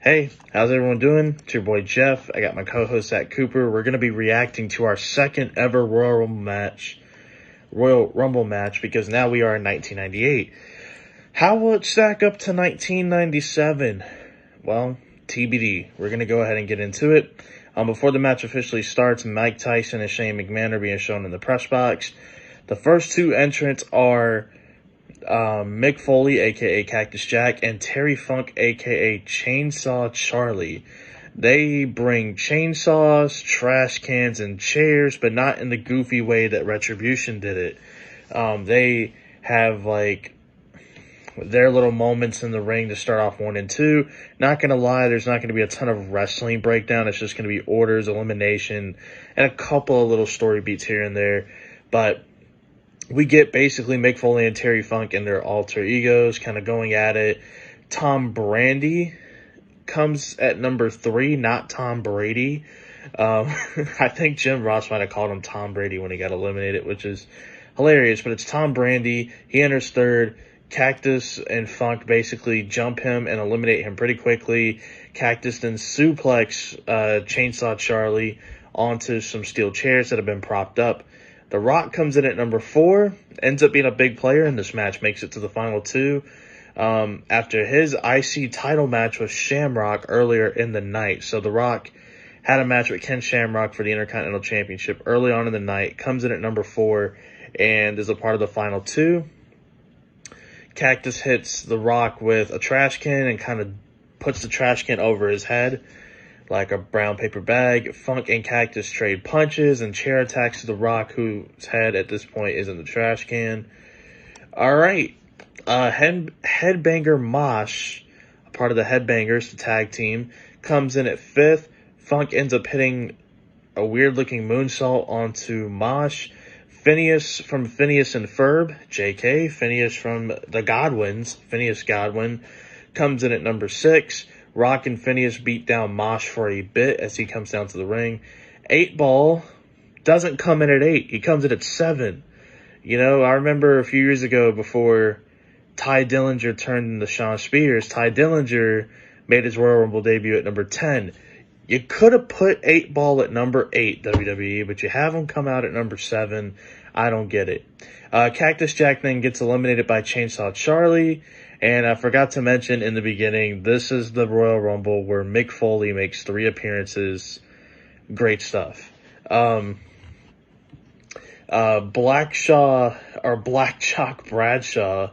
Hey, how's everyone doing? It's your boy Jeff. I got my co-host Zach Cooper. We're going to be reacting to our second ever Royal Rumble match because now we are in 1998. How will it stack up to 1997? Well, TBD. We're going to go ahead and get into it. Before the match officially starts, Mike Tyson and Shane McMahon are being shown in the press box. The first two entrants are Mick Foley, a.k.a. Cactus Jack, and Terry Funk, a.k.a. Chainsaw Charlie. They bring chainsaws, trash cans, and chairs, but not in the goofy way that Retribution did it. They have, their little moments in the ring to start off 1 and 2. Not going to lie, there's not going to be a ton of wrestling breakdown. It's just going to be orders, elimination, and a couple of little story beats here and there. But we get basically Mick Foley and Terry Funk and their alter egos kind of going at it. Tom Brady comes at number 3, not Tom Brady. I think Jim Ross might have called him Tom Brady when he got eliminated, which is hilarious. But it's Tom Brady. He enters third. Cactus and Funk basically jump him and eliminate him pretty quickly. Cactus then suplex Chainsaw Charlie onto some steel chairs that have been propped up. The Rock comes in at number 4, ends up being a big player in this match, makes it to the final 2. After his IC title match with Shamrock earlier in the night. So The Rock had a match with Ken Shamrock for the Intercontinental Championship early on in the night, comes in at number 4, and is a part of the final 2. Cactus hits The Rock with a trash can and kind of puts the trash can over his head like a brown paper bag. Funk and Cactus trade punches and chair attacks to The Rock, whose head at this point is in the trash can. All right. Headbanger Mosh, a part of the Headbangers, the tag team, comes in at 5th. Funk ends up hitting a weird-looking moonsault onto Mosh. Phineas from Phineas and Ferb, JK, Phineas from the Godwins, Phineas Godwin, comes in at number 6. Rock and Phineas beat down Mosh for a bit as he comes down to the ring. 8-Ball doesn't come in at 8. He comes in at 7. You know, I remember a few years ago before Ty Dillinger turned into Shawn Spears, Ty Dillinger made his Royal Rumble debut at number 10. You could have put 8-Ball at number 8, WWE, but you have him come out at number 7. I don't get it. Cactus Jack then gets eliminated by Chainsaw Charlie. And I forgot to mention in the beginning, this is the Royal Rumble where Mick Foley makes 3 appearances. Great stuff. Black Chalk Bradshaw,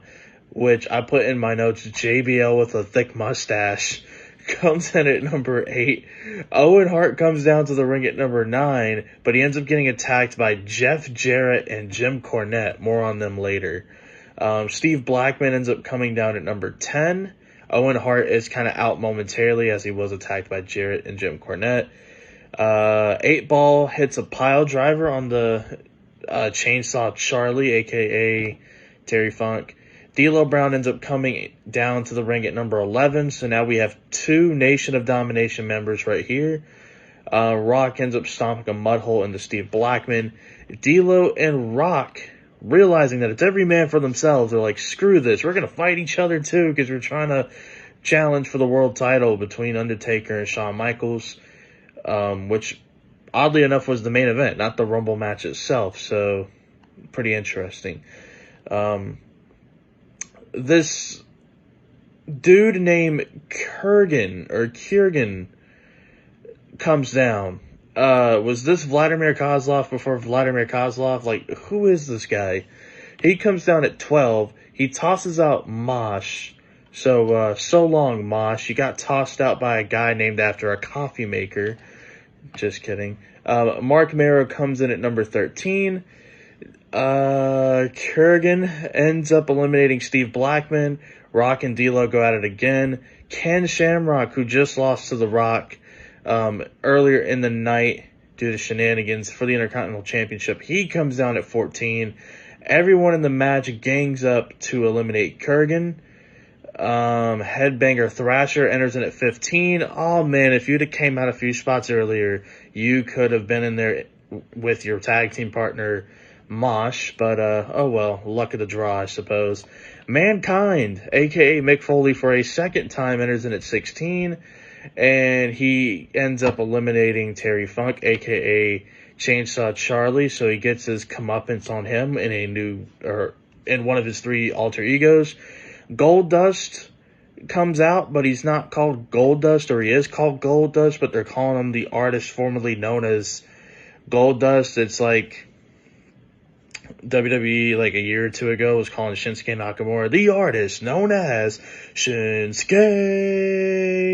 which I put in my notes, JBL with a thick mustache, comes in at number 8. Owen Hart comes down to the ring at number 9, but he ends up getting attacked by Jeff Jarrett and Jim Cornette. More on them later. Steve Blackman ends up coming down at number 10. Owen Hart is kind of out momentarily as he was attacked by Jarrett and Jim Cornette. 8-Ball hits a pile driver on the Chainsaw Charlie, a.k.a. Terry Funk. D'Lo Brown ends up coming down to the ring at number 11, so now we have 2 Nation of Domination members right here. Rock ends up stomping a mud hole into Steve Blackman. D'Lo and Rock, realizing that it's every man for themselves, they're like, screw this, we're going to fight each other too, because we're trying to challenge for the world title between Undertaker and Shawn Michaels, which oddly enough was the main event, not the Rumble match itself, so pretty interesting. This dude named Kurgan comes down. Was this Vladimir Kozlov before Vladimir Kozlov? Like, who is this guy? He comes down at 12. He tosses out Mosh. So long, Mosh. You got tossed out by a guy named after a coffee maker. Just kidding. Mark Mero comes in at number 13. Kurgan ends up eliminating Steve Blackman. Rock and D'Lo go at it again. Ken Shamrock, who just lost to The Rock earlier in the night due to shenanigans for the Intercontinental Championship, he comes down at 14. Everyone in the match gangs up to eliminate Kurgan. Headbanger Thrasher enters in at 15. Oh man, if you'd have came out a few spots earlier, you could have been in there with your tag team partner Mosh, but oh well, luck of the draw, I suppose. Mankind, aka Mick Foley, for a second time enters in at 16, and he ends up eliminating Terry Funk, aka Chainsaw Charlie, so he gets his comeuppance on him in one of his 3 alter egos. Goldust comes out, but he's not called Goldust, or he is called Goldust, but they're calling him the artist formerly known as Goldust. It's like WWE, like a year or 2 ago, was calling Shinsuke Nakamura the artist known as Shinsuke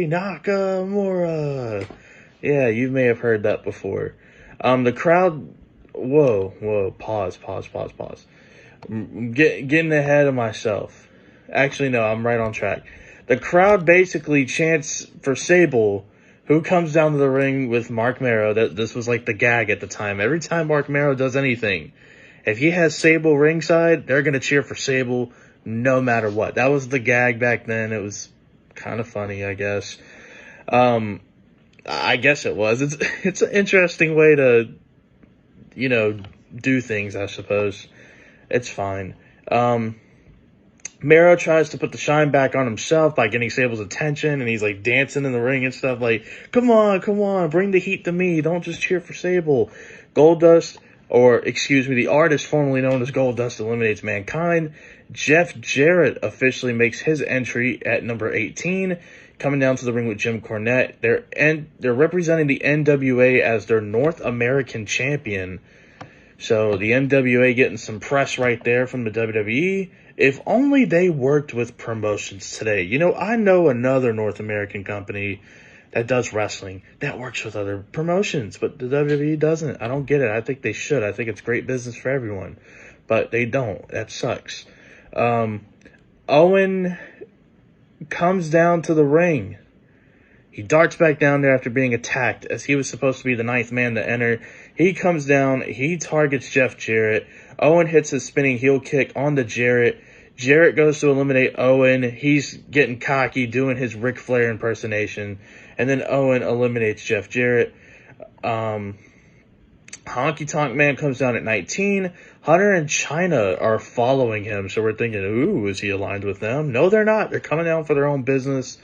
Nakamura. Yeah, you may have heard that before. The crowd, whoa, pause. Getting ahead of myself. Actually, no, I'm right on track. The crowd basically chants for Sable, who comes down to the ring with Marc Mero. This was like the gag at the time. Every time Marc Mero does anything, if he has Sable ringside, they're going to cheer for Sable no matter what. That was the gag back then. It was kind of funny, I guess. I guess it was. It's an interesting way to, do things, I suppose. It's fine. Mero tries to put the shine back on himself by getting Sable's attention, and he's like dancing in the ring and stuff like, come on, bring the heat to me. Don't just cheer for Sable. The artist formerly known as Goldust eliminates Mankind. Jeff Jarrett officially makes his entry at number 18, coming down to the ring with Jim Cornette. They're representing the NWA as their North American champion. So the NWA getting some press right there from the WWE. If only they worked with promotions today. I know another North American company that does wrestling that works with other promotions, but the WWE doesn't. I don't get it. I think they should. I think it's great business for everyone, but they don't. That sucks. Owen comes down to the ring. He darts back down there after being attacked, as he was supposed to be the 9th man to enter. He comes down. He targets Jeff Jarrett. Owen hits his spinning heel kick onto Jarrett. Jarrett goes to eliminate Owen. He's getting cocky, doing his Ric Flair impersonation. And then Owen eliminates Jeff Jarrett. Honky Tonk Man comes down at 19. Hunter and China are following him, so we're thinking, ooh, is he aligned with them? No, they're not. They're coming down for their own business,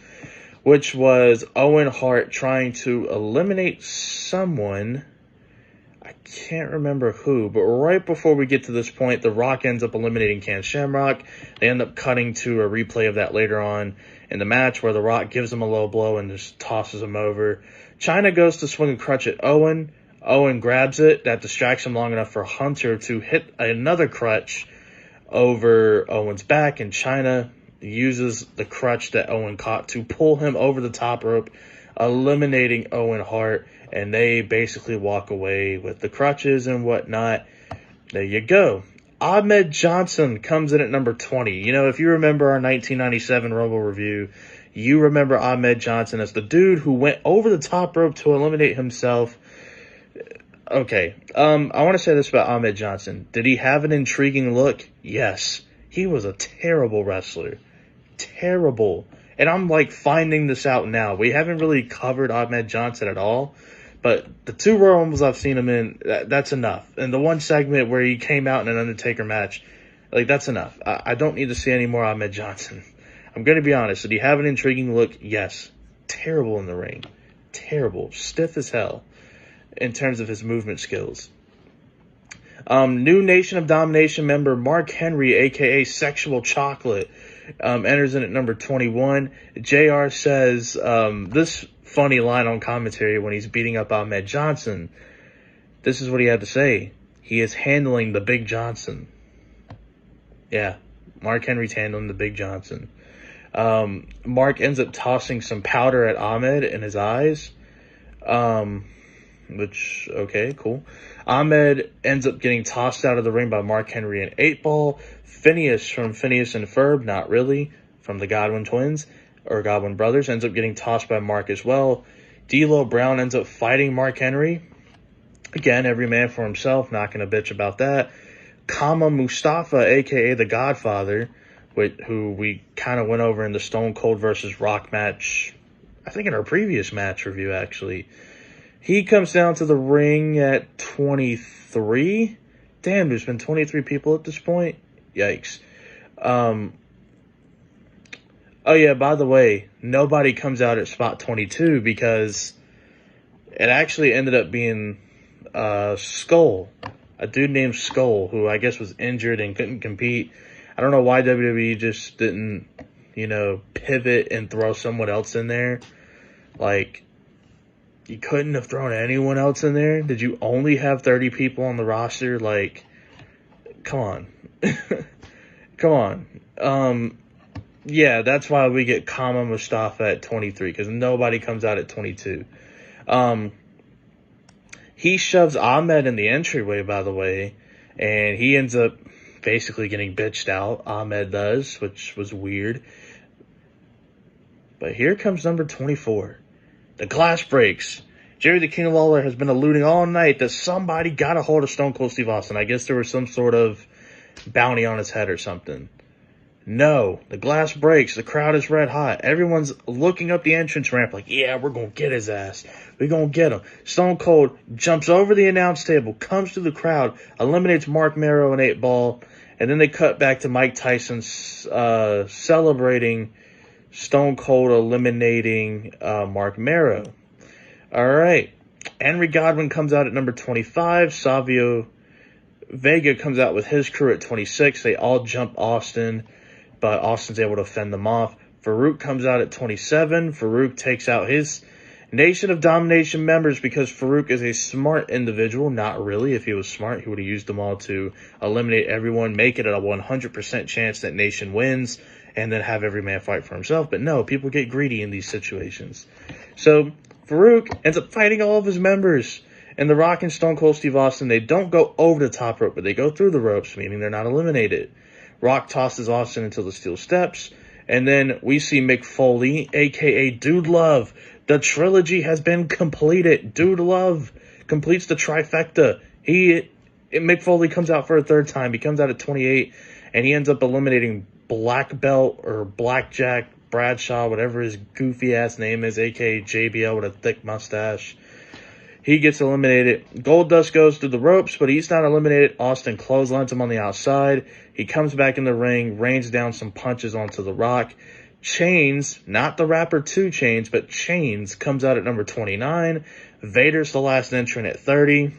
which was Owen Hart trying to eliminate someone. I can't remember who, but right before we get to this point, The Rock ends up eliminating Ken Shamrock. They end up cutting to a replay of that later on in the match, where The Rock gives him a low blow and just tosses him over. China goes to swing a crutch at Owen. Owen grabs it. That distracts him long enough for Hunter to hit another crutch over Owen's back, and China uses the crutch that Owen caught to pull him over the top rope, eliminating Owen Hart, and they basically walk away with the crutches and whatnot. There you go. Ahmed Johnson comes in at number 20. If you remember our 1997 Rumble review, you remember Ahmed Johnson as the dude who went over the top rope to eliminate himself. Okay, I want to say this about Ahmed Johnson. Did he have an intriguing look? Yes. He was a terrible wrestler. Terrible. And I'm finding this out now. We haven't really covered Ahmed Johnson at all, but the 2 Royal Rumbles I've seen him in, that's enough. And the one segment where he came out in an Undertaker match, that's enough. I don't need to see any more Ahmed Johnson. I'm going to be honest. Did he have an intriguing look? Yes. Terrible in the ring. Terrible. Stiff as hell in terms of his movement skills. New Nation of Domination member Mark Henry, a.k.a. Sexual Chocolate, enters in at number 21. JR says this funny line on commentary when he's beating up Ahmed Johnson. This is what he had to say. He is handling the Big Johnson. Yeah, Mark Henry's handling the Big Johnson. Mark ends up tossing some powder at Ahmed in his eyes. Which, okay, cool. Ahmed ends up getting tossed out of the ring by Mark Henry and 8-Ball. Phineas from Phineas and Ferb, not really, from the Godwin twins, or Godwin brothers, ends up getting tossed by Mark as well. D'Lo Brown ends up fighting Mark Henry. Again, every man for himself, not going to bitch about that. Kama Mustafa, a.k.a. The Godfather, who we kind of went over in the Stone Cold versus Rock match, I think in our previous match review, actually. He comes down to the ring at 23. Damn, there's been 23 people at this point. Yikes. Oh yeah, by the way, nobody comes out at spot 22 because it actually ended up being Skull, a dude named Skull, who I guess was injured and couldn't compete. I don't know why WWE just didn't, pivot and throw someone else in there. Like, you couldn't have thrown anyone else in there? Did you only have 30 people on the roster? Like, come on. Come on. Yeah, that's why we get Kama Mustafa at 23, because nobody comes out at 22. He shoves Ahmed in the entryway, by the way, and he ends up basically getting bitched out. Ahmed does, which was weird. But here comes number 24. The glass breaks. Jerry the King Lawler has been alluding all night that somebody got a hold of Stone Cold Steve Austin. I guess there was some sort of bounty on his head or something. No, the glass breaks. The crowd is red hot. Everyone's looking up the entrance ramp like, yeah, we're going to get his ass. We're going to get him. Stone Cold jumps over the announce table, comes through the crowd, eliminates Mark Marrow and 8-Ball, and then they cut back to Mike Tyson celebrating Stone Cold eliminating Mark Marrow. All right. Henry Godwin comes out at number 25. Savio Vega comes out with his crew at 26. They all jump Austin, but Austin's able to fend them off. Farouk comes out at 27. Farouk takes out his Nation of Domination members because Farouk is a smart individual. Not really. If he was smart, he would have used them all to eliminate everyone, make it a 100% chance that Nation wins, and then have every man fight for himself. But no, people get greedy in these situations. So Farouk ends up fighting all of his members. And The Rock and Stone Cold Steve Austin, they don't go over the top rope, but they go through the ropes, meaning they're not eliminated. Rock tosses Austin into the steel steps. And then we see Mick Foley, a.k.a. Dude Love. The trilogy has been completed. Dude Love completes the trifecta. Mick Foley comes out for a third time. He comes out at 28, and he ends up eliminating Black Belt or Blackjack Bradshaw, whatever his goofy-ass name is, a.k.a. JBL with a thick mustache. He gets eliminated. Goldust goes through the ropes, but he's not eliminated. Austin clotheslines him on the outside. He comes back in the ring, rains down some punches onto The Rock. Chains, not the rapper 2 Chainz, but Chains comes out at number 29. Vader's the last entrant at 30.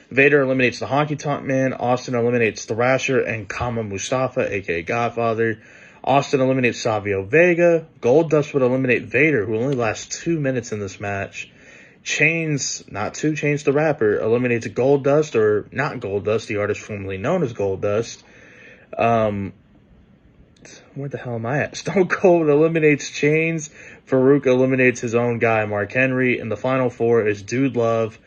Vader eliminates the Honky Tonk Man. Austin eliminates Thrasher and Kama Mustafa, a.k.a. Godfather. Austin eliminates Savio Vega. Goldust would eliminate Vader, who only lasts 2 minutes in this match. Chains, not 2 Chainz the rapper, eliminates Goldust, or not Goldust, the artist formerly known as Goldust. Where the hell am I at? Stone Cold eliminates Chains. Farouk eliminates his own guy, Mark Henry. And the final 4 is Dude Love,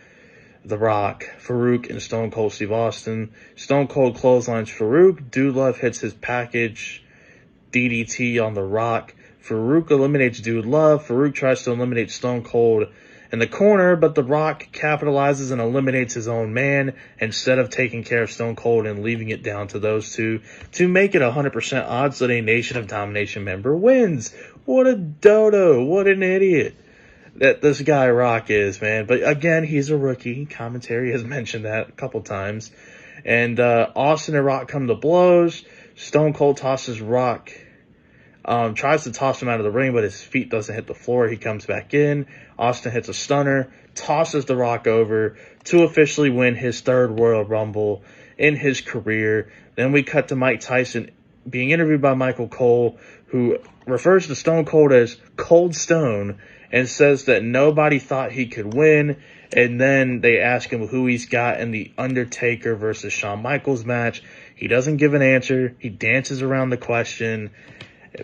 The Rock, Farouk, and Stone Cold Steve Austin. Stone Cold clotheslines Farouk. Dude Love hits his package DDT on The Rock. Farouk eliminates Dude Love. Farouk tries to eliminate Stone Cold in the corner, but The Rock capitalizes and eliminates his own man instead of taking care of Stone Cold and leaving it down to those two to make it 100% odds that a Nation of Domination member wins. What a dodo. What an idiot that this guy Rock is, man. But again, he's a rookie. Commentary has mentioned that a couple times. And Austin and Rock come to blows. Stone Cold tosses Rock. Tries to toss him out of the ring, but his feet doesn't hit the floor. He comes back in. Austin hits a stunner, tosses The Rock over to officially win his 3rd Royal Rumble in his career. Then we cut to Mike Tyson being interviewed by Michael Cole, who refers to Stone Cold as Cold Stone and says that nobody thought he could win. And then they ask him who he's got in the Undertaker versus Shawn Michaels match. He doesn't give an answer. He dances around the question.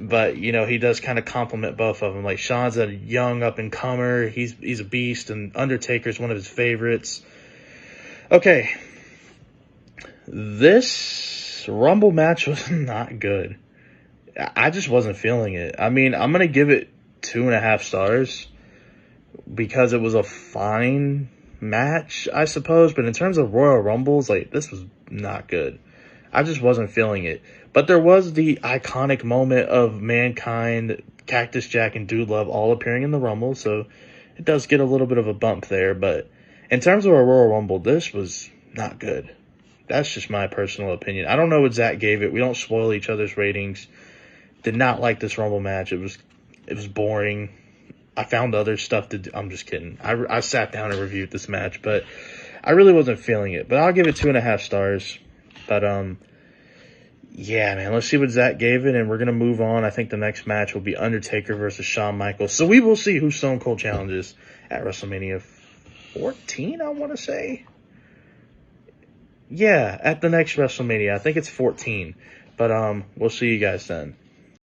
But, he does kind of compliment both of them. Like, Shawn's a young up-and-comer. He's a beast, and Undertaker's one of his favorites. Okay. This Rumble match was not good. I just wasn't feeling it. I mean, I'm going to give it 2.5 stars because it was a fine match, I suppose. But in terms of Royal Rumbles, this was not good. I just wasn't feeling it. But there was the iconic moment of Mankind, Cactus Jack, and Dude Love all appearing in the Rumble, so it does get a little bit of a bump there. But in terms of a Royal Rumble, this was not good. That's just my personal opinion. I don't know what Zach gave it. We don't spoil each other's ratings. Did not like this Rumble match. It was boring. I found other stuff to do. I'm just kidding. I sat down and reviewed this match, but I really wasn't feeling it. But I'll give it 2.5 stars. But yeah, man, let's see what Zach gave it, and we're gonna move on. I think the next match will be Undertaker versus Shawn Michaels. So we will see who Stone Cold challenges at WrestleMania 14, I want to say. Yeah, at the next WrestleMania. I think it's 14. But we'll see you guys then.